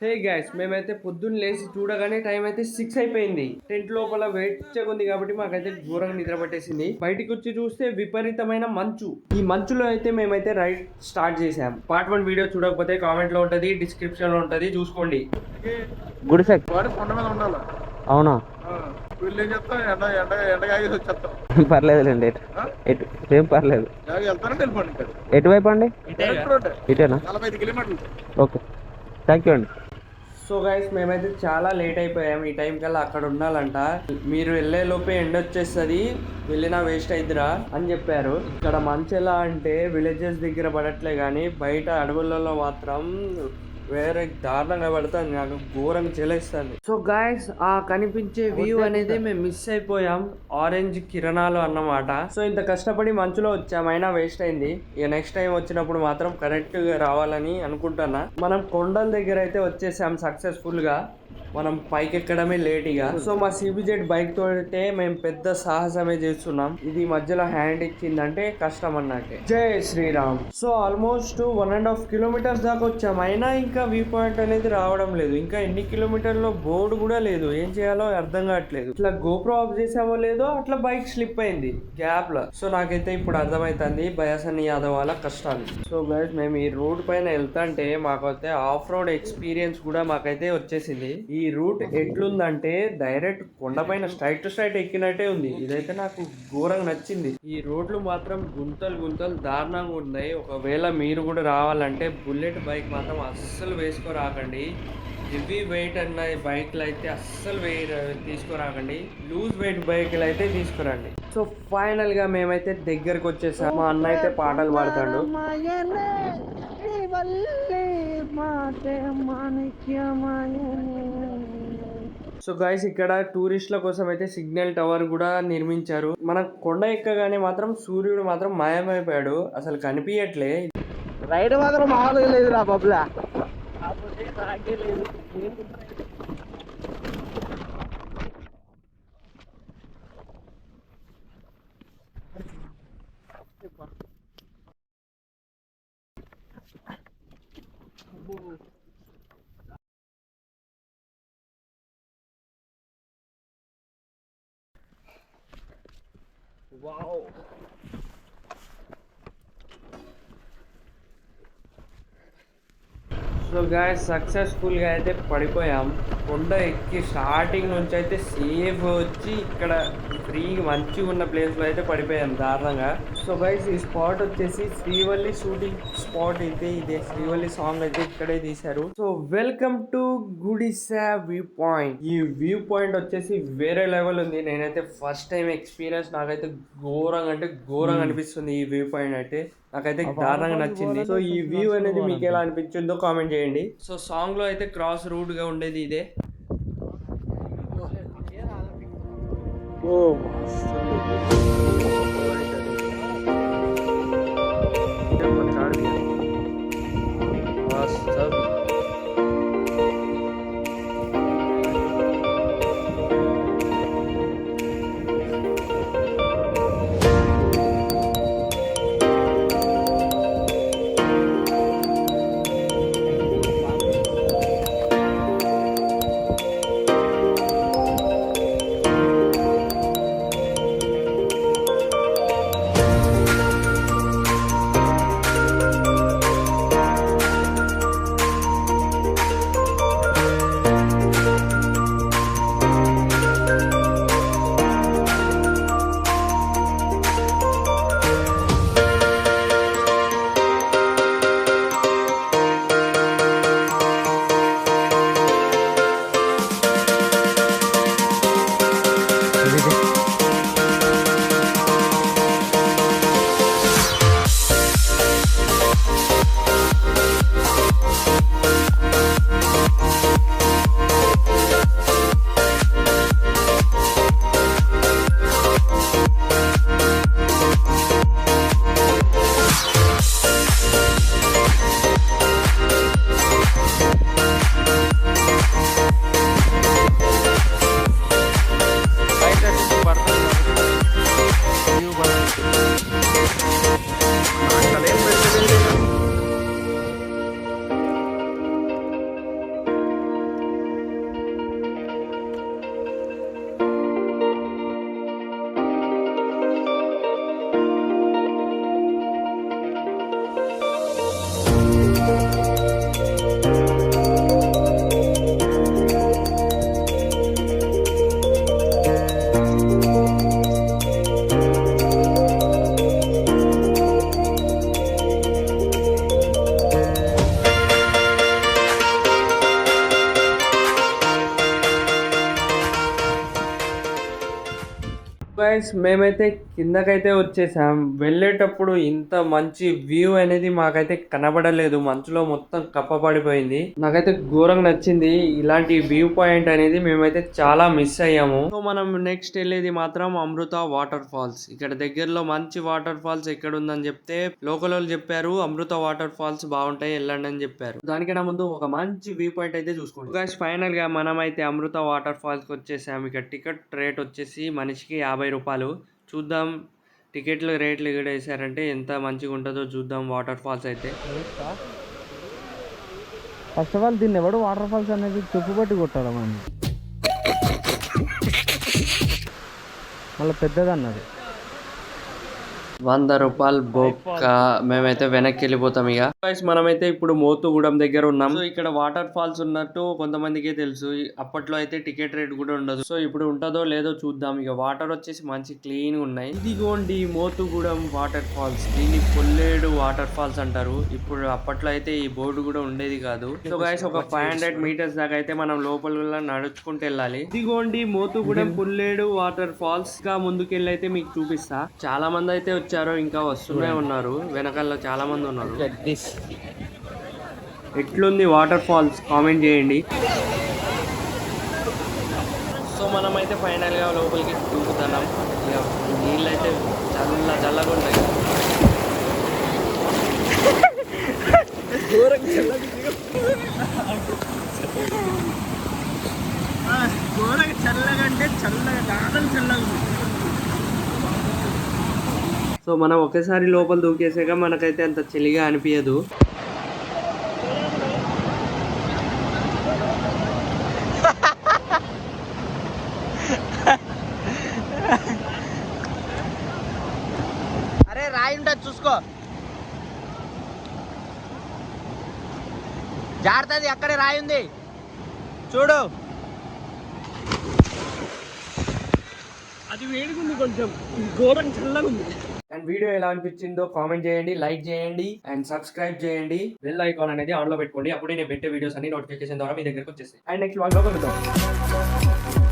Hey guys, మేమైతే పొద్దున్న లేచి చూడగానే టైం అయితే 6 అయిపోయింది. టెంట్ లోపల వెచ్చగా ఉంది కాబట్టి మాకైతే ఘోరంగా నిద్ర పట్టేసింది. బయటికి వచ్చి చూస్తే విపరీతమైన మంచు. ఈ మంచులో అయితే మేమైతే రైడ్ స్టార్ట్ చేసాం. పార్ట్ 1 వీడియో చూడకపోతే కామెంట్ లో ఉంటది, డిస్క్రిప్షన్ లో ఉంటది, చూసుకోండి. గుడిసె కొండ మీద ఉండాలి. అవునా? వీళ్ళు ఏం చెప్తాం, ఎండగాగి వచ్చేస్తాం. పర్లేదులేండి, ఎటు ఏం పర్లేదు. వెళ్తానంటే వెళ్ళిపోండి. ఎటువైపు అండి? ఇటేనా? 45 కిలోమీటర్లు. ఓకే, థ్యాంక్ యూ అండి. సో గైస్, మేమైతే చాలా లేట్ అయిపోయాం. ఈ టైం కల్లా అక్కడ ఉండాలంట. మీరు వెళ్ళే లోపే ఎండ వచ్చేస్తుంది, వెళ్ళినా వేస్ట్ అయిద్దిరా అని చెప్పారు. ఇక్కడ మంచి ఎలా అంటే విలేజెస్ దగ్గర పడట్లే కానీ బయట అడవులలో మాత్రం వేరే దారుణంగా పడుతుంది. నాకు ఘోరంగా చెలేస్తుంది. సో గాయస్, ఆ కనిపించే వ్యూ అనేది మేము మిస్ అయిపోయాం. ఆరెంజ్ కిరణాలు అన్నమాట. సో ఇంత కష్టపడి మంచులో వచ్చాం, అయినా వేస్ట్ అయింది. ఇక నెక్స్ట్ టైం వచ్చినప్పుడు మాత్రం కరెక్ట్ గా రావాలని అనుకుంటున్నా. మనం కొండల దగ్గర అయితే వచ్చేసాం సక్సెస్ఫుల్ గా. మనం పైకి ఎక్కడమే లేట్గా. సో మా సిబిజెడ్ బైక్ తోటే మేము పెద్ద సాహసమే చేస్తున్నాం. ఇది మధ్యలో హ్యాండ్ ఇచ్చిందంటే కష్టం అన్నట్టే. జై శ్రీరామ్. సో ఆల్మోస్ట్ 1.5 కిలోమీటర్స్ దాకా వచ్చాం, అయినా ఇంకా వ్యూ పాయింట్ అనేది రావడం లేదు. ఇంకా ఎన్ని కిలోమీటర్లో బోర్డు కూడా లేదు. ఏం చేయాలో అర్థం కావట్లేదు. ఇట్లా గోప్రో ఆఫ్ చేసామో లేదో అట్లా బైక్ స్లిప్ అయింది గ్యాప్ లో. సో నాకైతే ఇప్పుడు అర్థమైతుంది బయాసన్ని యాదవ్ వాళ్ళ కష్టాలు. సో గైస్, మేము ఈ రోడ్ పైన వెళ్తాంటే మాకైతే ఆఫ్ రోడ్ ఎక్స్పీరియన్స్ కూడా మాకైతే వచ్చేసింది. ఈ రూట్ ఎట్లుందంటే డైరెక్ట్ కొండపైన స్ట్రైట్ టు స్ట్రైట్ ఎక్కినట్టే ఉంది. ఇదైతే నాకు ఘోరంగా నచ్చింది. ఈ రోడ్లు మాత్రం గుంతలు గుంతలు దారుణంగా ఉన్నాయి. ఒకవేళ మీరు కూడా రావాలంటే బుల్లెట్ బైక్ మాత్రం అస్సలు వేసుకోరాకండి. హెవీ వెయిట్ అన్న బైక్లు అయితే అస్సలు తీసుకురాకండి. లూజ్ వెయిట్ బైక్లు అయితే తీసుకురండి. సో ఫైనల్ గా మేమైతే దగ్గరకు వచ్చేసాం. మా అన్న అయితే పాటలు పాడతాడు. సో గైస్, ఇక్కడ టూరిస్టుల కోసం అయితే సిగ్నల్ టవర్ కూడా నిర్మించారు. మన కొండ ఎక్కగానే మాత్రం సూర్యుడు మాత్రం మాయమైపోయాడు, అసలు కనిపించట్లే. రైడ్ మాత్రం మామూలుగా లేదు రా బబ్లా. వావ్. సో గాయస్, సక్సెస్ఫుల్ గా అయితే పడిపోయాం. కొండ ఎక్కి స్టార్టింగ్ నుంచి అయితే సేఫ్ వచ్చి ఇక్కడ ఫ్రీ మంచిగా ఉన్న ప్లేస్ లో అయితే పడిపోయాం దారుణంగా. సో గైస్, ఈ స్పాట్ వచ్చేసి శ్రీవల్లి షూటింగ్ స్పాట్ అయితే ఇదే. శ్రీవల్లి సాంగ్ అయితే ఇక్కడే తీశారు. సో వెల్కమ్ టు గుడిసె వ్యూ పాయింట్. ఈ వ్యూ పాయింట్ వచ్చేసి వేరే లెవెల్ ఉంది. నేనైతే ఫస్ట్ టైం ఎక్స్పీరియన్స్, నాకైతే ఘోరంగా అంటే ఘోరంగా అనిపిస్తుంది. ఈ వ్యూ పాయింట్ అయితే నాకైతే దారుణంగా నచ్చింది. సో ఈ వ్యూ అనేది మీకు ఎలా అనిపించిందో కామెంట్ చేయండి. సో సాంగ్ లో అయితే క్రాస్ రూట్ గా ఉండేది ఇదే. గైస్ మేమైతే కిందకైతే వచ్చేసాం. వెళ్ళేటప్పుడు ఇంత మంచి వ్యూ అనేది మాకైతే కనబడలేదు, మంచులో మొత్తం కప్పబడిపోయింది. నాకైతే ఘోరంగా నచ్చింది ఇలాంటి వ్యూ పాయింట్ అనేది. మేమైతే చాలా మిస్ అయ్యాము. సో మనం నెక్స్ట్ వెళ్ళేది మాత్రం అమృత వాటర్ ఫాల్స్. ఇక్కడ దగ్గరలో మంచి వాటర్ ఫాల్స్ ఎక్కడ ఉందని చెప్తే లోకల్ వాళ్ళు చెప్పారు అమృత వాటర్ ఫాల్స్ బాగుంటాయి వెళ్ళండి అని చెప్పారు. దానికన్నా ముందు ఒక మంచి వ్యూ పాయింట్ అయితే చూసుకోండి. గైస్ ఫైనల్ గా మనం అయితే అమృత వాటర్ ఫాల్స్ కి వచ్చేసాం. ఇక్కడ టికెట్ రేట్ వచ్చేసి మనిషికి 50 రూపాయలు. చూద్దాం టికెట్లు రేట్లు ఇక్కడ వేసారంటే ఎంత మంచిగా ఉంటుందో చూద్దాం. వాటర్ ఫాల్స్ అయితే ఫస్ట్ ఆఫ్ ఆల్ దీన్ని ఎవడు వాటర్ ఫాల్స్ అనేది చెప్పుబట్టి కొట్టాలి మనం. మళ్ళీ పెద్దది అన్నది 100 రూపాయలు బొక్క. మేమైతే వెనక్కి వెళ్ళిపోతాం. ఇక గైస్ మనమైతే ఇప్పుడు మోతుగూడెం దగ్గర ఉన్నాం. సో ఇక్కడ వాటర్ ఫాల్స్ ఉన్నట్టు కొంతమందికే తెలుసు. అప్పట్లో అయితే టికెట్ రేట్ కూడా ఉండదు. సో ఇప్పుడు ఉంటుందో లేదో చూద్దాం. ఇక వాటర్ వచ్చేసి మంచి క్లీన్ ఉన్నాయి. ఇదిగోండి మోతుగూడెం వాటర్ ఫాల్స్. దీన్ని పొల్లేడు వాటర్ ఫాల్స్ అంటారు. ఇప్పుడు అప్పట్లో అయితే ఈ బోర్డు కూడా ఉండేది కాదు. సో గైస్ ఒక 500 మీటర్స్ దాకా అయితే మనం లోపల నడుచుకుంటూ వెళ్ళాలి. ఇదిగోండి మోతుగూడెం పుల్లేడు వాటర్ ఫాల్స్. గా ముందుకెళ్ళి అయితే మీకు చూపిస్తా. చాలా మంది అయితే వచ్చారు, ఇంకా వస్తూనే ఉన్నారు. వెనకాల చాలా మంది ఉన్నారు. ఎట్లుంది వాటర్ ఫాల్స్ కామెంట్ చేయండి. సో మనమైతే ఫైనల్ గా లోపలికి దూకుతున్నాం. ఇక నీళ్ళు అయితే చల్లగా ఉంటాయి. చల్లగా అంటే చల్లగా సో మనం ఒకేసారి లోపల దూకేసాక మనకైతే అంత చలిగా అనిపించదు. అరే రాయి ఉంటుంది చూసుకో, జాగ్రత్త, అక్కడే రాయి ఉంది చూడు. అది వేడిగా ఉంది, కొంచెం ఘోరం చల్లగా ఉంది. అండ్ వీడియో ఎలా అనిపించిందో కామెంట్ చేయండి, లైక్ చేయండి అండ్ సబ్స్క్రైబ్ చేయండి. బెల్ ఐకాన్ అనేది ఆన్ లో పెట్టుకోండి. అప్పుడే నేను పెట్టే వీడియోస్ అన్ని నోటిఫికేషన్ ద్వారా మీ దగ్గరకు వచ్చేస్తాయి. అండ్ నెక్స్ట్ వ్లాగ్ లో కలుద్దాం.